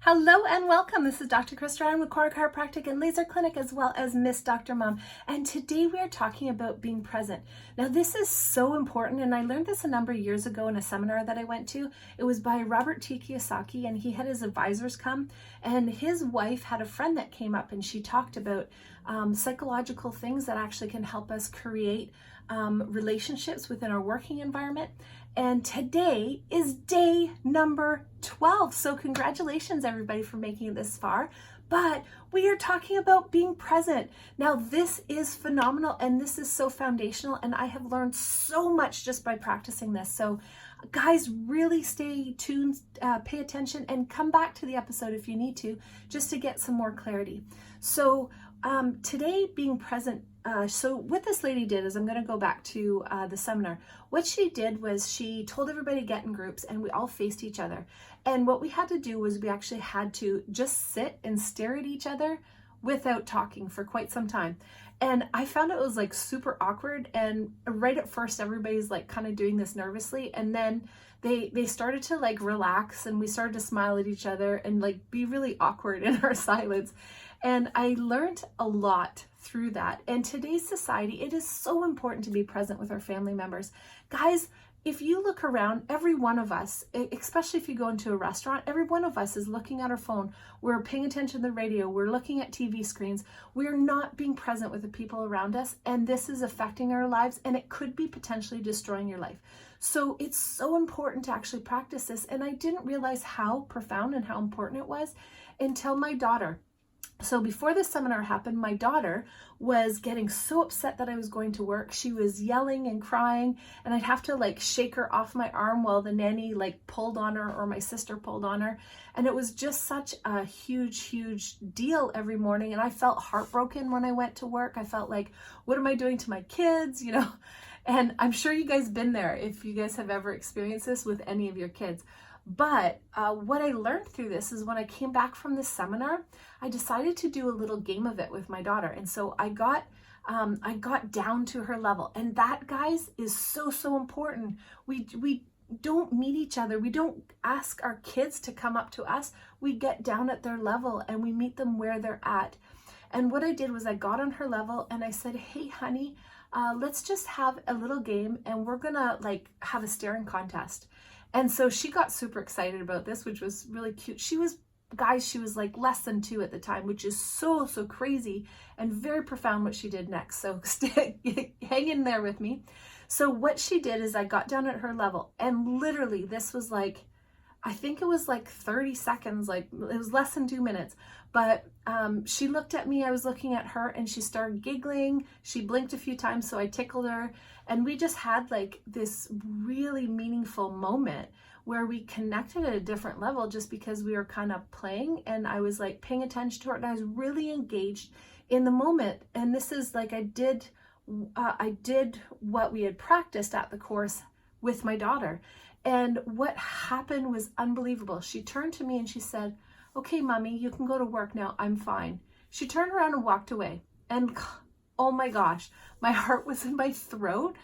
Hello and welcome. This is Dr. Krista. I'm with Core Chiropractic and Laser Clinic, as well as Miss Dr. Mom. And today we are talking about being present. Now, this is so important, and I learned this a number of years ago in a seminar that I went to. It was by Robert T. Kiyosaki, and he had his advisors come, and his wife had a friend that came up, and she talked about psychological things that actually can help us create relationships within our working environment. And today is day number 12. So congratulations everybody for making it this far. But we are talking about being present. Now this is phenomenal and this is so foundational, and I have learned so much just by practicing this. So guys, really stay tuned, pay attention, and come back to the episode if you need to, just to get some more clarity. So today, being present, so what this lady did is, I'm going to go back to the seminar. What she did was she told everybody to get in groups, and we all faced each other. And what we had to do was we actually had to just sit and stare at each other without talking for quite some time. And I found it was like super awkward. And right at first, everybody's like kind of doing this nervously. And then they started to like relax, and we started to smile at each other and like be really awkward in our silence. And I learned a lot through that. And today's society, it is so important to be present with our family members. Guys, if you look around, every one of us, especially if you go into a restaurant, every one of us is looking at our phone. We're paying attention to the radio. We're looking at TV screens. We're not being present with the people around us. And this is affecting our lives, and it could be potentially destroying your life. So it's so important to actually practice this. And I didn't realize how profound and how important it was until my daughter. So before this seminar happened, my daughter was getting so upset that I was going to work. She was yelling and crying, and I'd have to like shake her off my arm while the nanny like pulled on her, or my sister pulled on her. And it was just such a huge deal every morning. And I felt heartbroken when I went to work. I felt like, what am I doing to my kids? You know, and I'm sure you guys been there if you guys have ever experienced this with any of your kids. But what I learned through this is when I came back from the seminar, I decided to do a little game of it with my daughter. And so I got down to her level. And that, guys, is so important. We don't meet each other. We don't ask our kids to come up to us. We get down at their level and we meet them where they're at. And what I did was I got on her level and I said, hey, honey, let's just have a little game, and we're gonna like have a staring contest. And so she got super excited about this, which was really cute. She was like less than 2 at the time, which is so crazy and very profound what she did next. So hang in there with me. So what she did is I got down at her level, and literally this was like, I think it was like 30 seconds, like it was less than 2 minutes. But she looked at me, I was looking at her, and she started giggling. She blinked a few times, so I tickled her. And we just had like this really meaningful moment where we connected at a different level just because we were kind of playing, and I was like paying attention to her, and I was really engaged in the moment. And this is like, I did what we had practiced at the course with my daughter. And what happened was unbelievable. She turned to me and she said, okay, mommy, you can go to work now. I'm fine. She turned around and walked away. And oh my gosh, my heart was in my throat.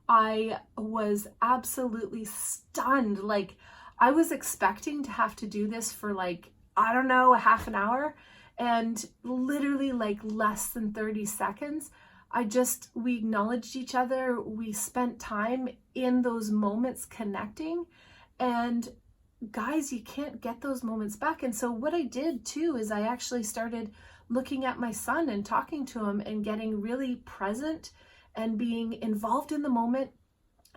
I was absolutely stunned. Like, I was expecting to have to do this for like, I don't know, a half an hour. And literally like less than 30 seconds, we acknowledged each other. We spent time in those moments connecting. And guys, you can't get those moments back. And so what I did too is I actually started looking at my son and talking to him and getting really present and being involved in the moment.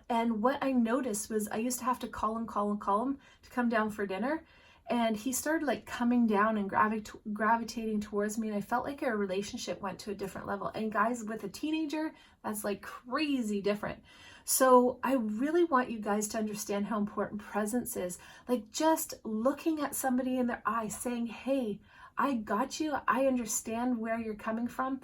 And what I noticed was I used to have to call him to come down for dinner. And he started like coming down and gravitating towards me. And I felt like our relationship went to a different level. And guys, with a teenager, that's like crazy different. So I really want you guys to understand how important presence is. Like just looking at somebody in their eyes saying, hey, I got you. I understand where you're coming from.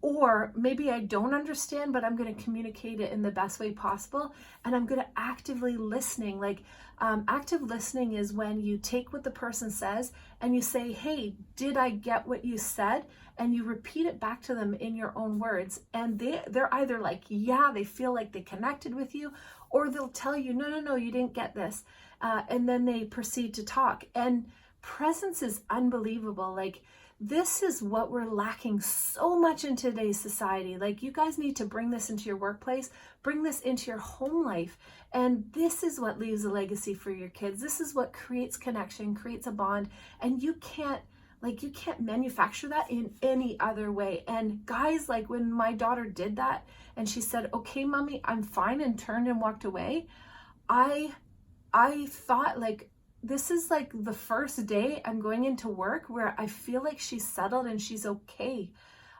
Or maybe I don't understand, but I'm going to communicate it in the best way possible. And I'm going to actively listening. Like active listening is when you take what the person says and you say, hey, did I get what you said? And you repeat it back to them in your own words. And they're either like, yeah, they feel like they connected with you, or they'll tell you, no, you didn't get this. And then they proceed to talk. And presence is unbelievable. Like, this is what we're lacking so much in today's society. Like, you guys need to bring this into your workplace, bring this into your home life. And this is what leaves a legacy for your kids. This is what creates connection, creates a bond. And you can't manufacture that in any other way. And guys, like, when my daughter did that and she said, "Okay, mommy, I'm fine," and turned and walked away, I thought, like, this is like the first day I'm going into work where I feel like she's settled and she's okay,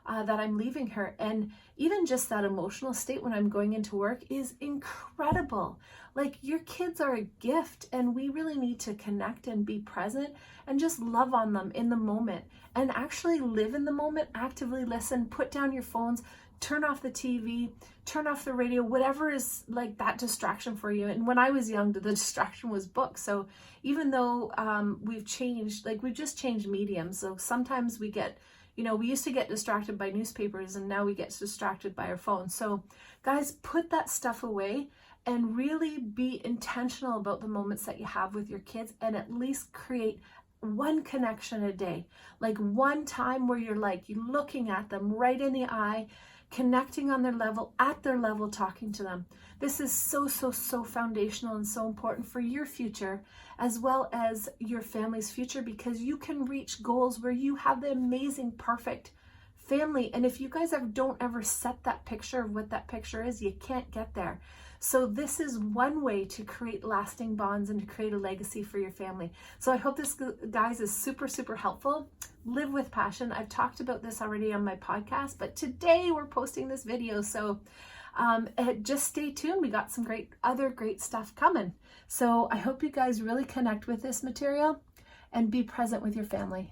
that I'm leaving her. And even just that emotional state when I'm going into work is incredible. Like, your kids are a gift, and we really need to connect and be present and just love on them in the moment and actually live in the moment, actively listen, put down your phones, turn off the TV, turn off the radio, whatever is like that distraction for you. And when I was young, the distraction was books. So even though we've changed, like, we've just changed mediums. So sometimes we get, we used to get distracted by newspapers, and now we get distracted by our phones. So guys, put that stuff away and really be intentional about the moments that you have with your kids, and at least create one connection a day. Like, one time where you're looking at them right in the eye, connecting on their level, at their level, talking to them. This is so foundational and so important for your future as well as your family's future, because you can reach goals where you have the amazing, perfect family. And if you guys don't ever set that picture of what that picture is, you can't get there. So this is one way to create lasting bonds and to create a legacy for your family. So I hope this, guys, is super helpful. Live with passion. I've talked about this already on my podcast, but today we're posting this video. So just stay tuned. We got some other great stuff coming. So I hope you guys really connect with this material and be present with your family.